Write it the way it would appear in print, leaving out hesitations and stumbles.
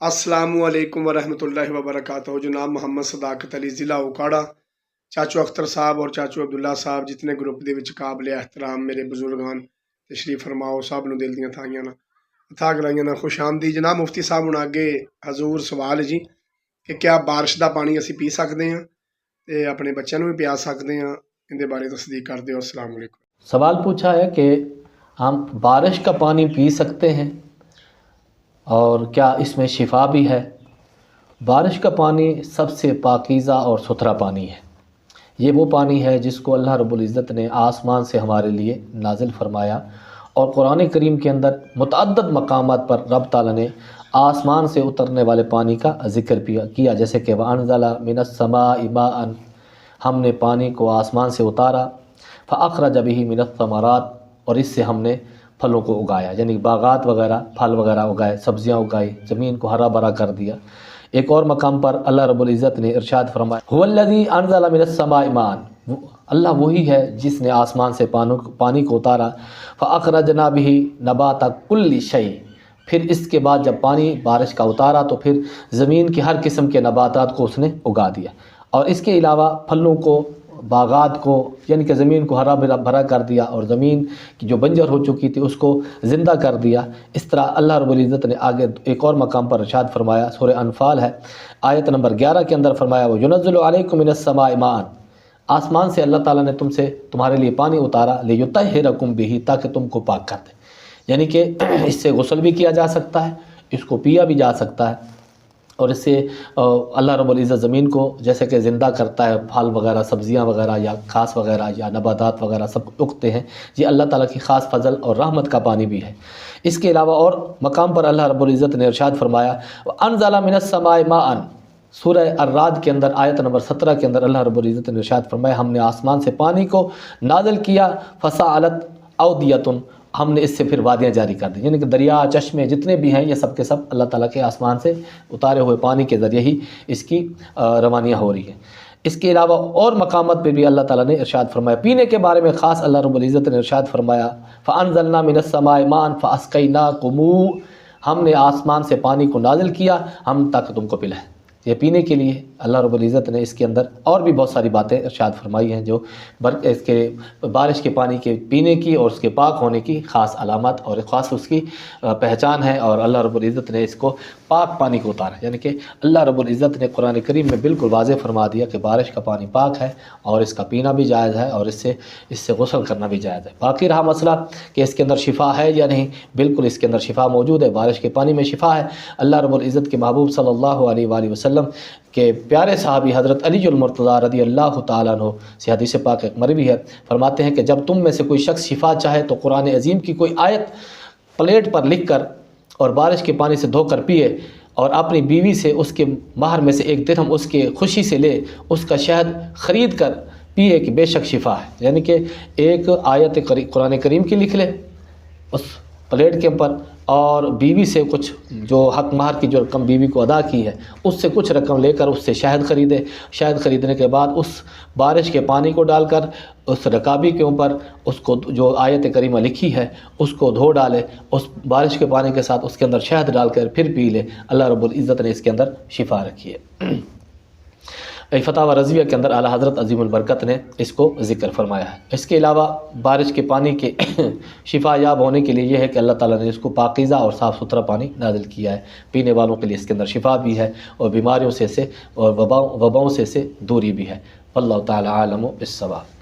السلام علیکم ورحمۃ اللہ وبرکاتہ۔ جناب محمد صداقت علی ضلع اوکاڑا، چاچو اختر صاحب اور چاچو عبداللہ صاحب جتنے گروپ دے وچ قابل احترام میرے بزرگان تشریف فرماؤ، سب نو دل دیاں تھائیاں نا اتھا گلائیاں نا خوش آمدید۔ جناب مفتی صاحب ہن اگے حضور سوال جی کہ کیا بارش دا پانی اسی پی سکتے ہیں تے اپنے بچوں بھی پیا سکتے ہیں، ان دے بارے تصدیق کر دیو۔ السلام علیکم۔ سوال پوچھا ہے کہ ہم بارش کا پانی پی سکتے ہیں اور کیا اس میں شفا بھی ہے؟ بارش کا پانی سب سے پاکیزہ اور ستھرا پانی ہے۔ یہ وہ پانی ہے جس کو اللہ رب العزت نے آسمان سے ہمارے لیے نازل فرمایا، اور قرآن کریم کے اندر متعدد مقامات پر رب تعالیٰ نے آسمان سے اترنے والے پانی کا ذکر کیا، جیسے کہ وَأَنزَلَ مِنَ السَّمَاءِ مَاءً، ہم نے پانی کو آسمان سے اتارا، فَأَخْرَجَ بِهِ مِنَ الثَّمَرَاتِ، اور اس سے ہم نے پھلوں کو اگایا، یعنی باغات وغیرہ پھل وغیرہ اگائے، سبزیاں اگائی، زمین کو ہرا بھرا کر دیا۔ ایک اور مقام پر اللہ رب العزت نے ارشاد فرمایا هُوَ الَّذِي أَنزَلَ مِنَ السَّمَاءِ مَاءً، اللہ وہی ہے جس نے آسمان سے پانی کو اتارا، فَأَخْرَجْنَا بِهِ نَبَاتَ كُلِّ شَيْءٍ، پھر اس کے بعد جب پانی بارش کا اتارا تو پھر زمین کی ہر قسم کے نباتات کو اس نے اگا دیا، اور اس کے علاوہ پھلوں کو، باغات کو، یعنی کہ زمین کو ہرا بھرا کر دیا، اور زمین کی جو بنجر ہو چکی تھی اس کو زندہ کر دیا۔ اس طرح اللہ رب العزت نے آگے ایک اور مقام پر ارشاد فرمایا، سورہ انفال ہے، آیت نمبر 11 کے اندر فرمایا وَيُنَزِّلُ عَلَيْكُم مِّنَ السَّمَاءِ مَاءً، آسمان سے اللہ تعالیٰ نے تمہارے لیے پانی اتارا، لِيُطَهِّرَكُم بِهِ، تاکہ تم کو پاک کر دے، یعنی کہ اس سے غسل بھی کیا جا سکتا ہے، اس کو پیا بھی جا سکتا ہے، اور اس سے اللہ رب العزت زمین کو جیسے کہ زندہ کرتا ہے، پھل وغیرہ، سبزیاں وغیرہ یا گھاس وغیرہ یا نباتات وغیرہ سب اگتے ہیں، یہ اللہ تعالیٰ کی خاص فضل اور رحمت کا پانی بھی ہے۔ اس کے علاوہ اور مقام پر اللہ رب العزت نے ارشاد فرمایا وَأَنزَلَ مِنَ السَّمَاءِ مَاءً، سورہ الرعد کے اندر آیت نمبر 17 کے اندر اللہ رب العزت نے ارشاد فرمایا ہم نے آسمان سے پانی کو نازل کیا، فَسَالَتْ أَوْدِيَةٌ، ہم نے اس سے پھر وادیاں جاری کر دی، یعنی کہ دریا، چشمے جتنے بھی ہیں یہ سب کے سب اللہ تعالیٰ کے آسمان سے اتارے ہوئے پانی کے ذریعے ہی اس کی روانیاں ہو رہی ہیں۔ اس کے علاوہ اور مقامات پہ بھی اللہ تعالیٰ نے ارشاد فرمایا، پینے کے بارے میں خاص اللہ رب العزت نے ارشاد فرمایا فَأَنزَلْنَا مِنَ السَّمَاءِ مَاءً فَأَسْقَيْنَاكُمُوهُ، ہم نے آسمان سے پانی کو نازل کیا ہم تاکہ تم کو پلائیں، یہ پینے کے لیے۔ اللہ رب العزت نے اس کے اندر اور بھی بہت ساری باتیں ارشاد فرمائی ہیں جو اس کے بارش کے پانی کے پینے کی اور اس کے پاک ہونے کی خاص علامات اور خاص اس کی پہچان ہے، اور اللہ رب العزت نے اس کو پاک پانی کو اتارا، یعنی کہ اللہ رب العزت نے قرآن کریم میں بالکل واضح فرما دیا کہ بارش کا پانی پاک ہے اور اس کا پینا بھی جائز ہے، اور اس سے غسل کرنا بھی جائز ہے۔ باقی رہا مسئلہ کہ اس کے اندر شفا ہے یا نہیں، بالکل اس کے اندر شفا موجود ہے، بارش کے پانی میں شفا ہے۔ اللہ رب العزت کے محبوب صلی اللہ علیہ وآلہ وسلم کہ پیارے صحابی حضرت علی المرتضیٰ رضی اللہ تعالیٰ عنہ سے حدیث پاک ایک مروی ہے، فرماتے ہیں کہ جب تم میں سے کوئی شخص شفا چاہے تو قرآن عظیم کی کوئی آیت پلیٹ پر لکھ کر اور بارش کے پانی سے دھو کر پیے، اور اپنی بیوی سے اس کے مہر میں سے 1 درہم اس کے خوشی سے لے، اس کا شہد خرید کر پیے کہ بے شک شفا ہے، یعنی کہ ایک آیت قرآن کریم کی لکھ لے اس پلیٹ کے اوپر، اور بیوی سے کچھ جو حق مہر کی جو رقم بیوی کو ادا کی ہے اس سے کچھ رقم لے کر اس سے شہد خریدے، شہد خریدنے کے بعد اس بارش کے پانی کو ڈال کر اس رکابی کے اوپر اس کو جو آیت کریمہ لکھی ہے اس کو دھو ڈالے، اس بارش کے پانی کے ساتھ اس کے اندر شہد ڈال کر پھر پی لے، اللہ رب العزت نے اس کے اندر شفا رکھی ہے۔ فتاوی رضویہ کے اندر اعلیٰ حضرت عظیم البرکت نے اس کو ذکر فرمایا ہے۔ اس کے علاوہ بارش کے پانی کے شفا یاب ہونے کے لیے یہ ہے کہ اللہ تعالیٰ نے اس کو پاکیزہ اور صاف ستھرا پانی نازل کیا ہے، پینے والوں کے لیے اس کے اندر شفا بھی ہے، اور بیماریوں سے اور وباؤں سے دوری بھی ہے۔ واللہ تعالی عالم بالصواب۔